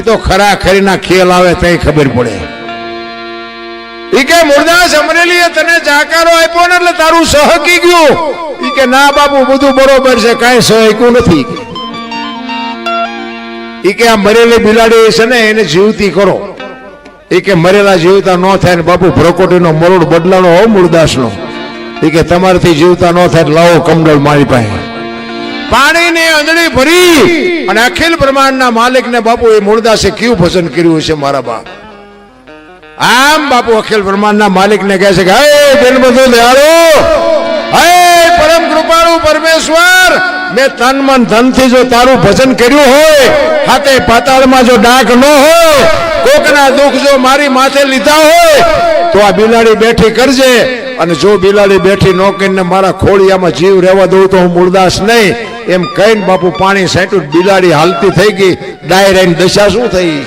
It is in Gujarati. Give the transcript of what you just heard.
તો ખરા ખરીના ખેલ આવે તઈ ખબર પડે. ઈ કે મુરદાસ અમરેલીએ તને જાકારો આપ્યો ને એટલે તારું સહકી ગયું. ઈ કે ના બાપુ બધું બરોબર છે, કાંઈ સહક્યું નથી. ઈ કે આ મરેલી બિલાડી છે ને એને જીવતી કરો. ઈ કે મરેલા જીવતા ન થાય ને બાપુ ભ્રકોટીનો મરોડ બદલાનો હોવ મુરદાસનો. ઈ કે તમારાથી જીવતા ન થાય લાવો કમડળ મારી પાસે. પાણીની અંજળી ભરી અને અખિલ બ્રહ્માંડના માલિકને બાપુ એ મુરદાસે કેવું ભજન કર્યું છે મારા બાપ. આમ બાપુ અખિલ બ્રહ્માંડના માલિકને કહે છે કે હે બેન બધું દયાળુ, હે પરમ કૃપાળુ પરમેશ્વર, મેં તન મન ધનથી જો તારું ભજન કર્યું હોય, હાથે પાતાળમાં જો ડાઘ ન હોય, કોકના દુઃખ જો મારી માથે લીધા હોય, તો આ બિલાડી બેઠી કરજે. અને જો બિલાડી બેઠી ન કરીને મારા ખોળિયામાં જીવ રહેવા દઉં તો હું મુરદાસ નહીં. એમ કહીને બાપુ પાણી સાંટ્યું, બિલાડી હાલતી થઈ ગઈ. ડાયરાની દશા શું થઈ?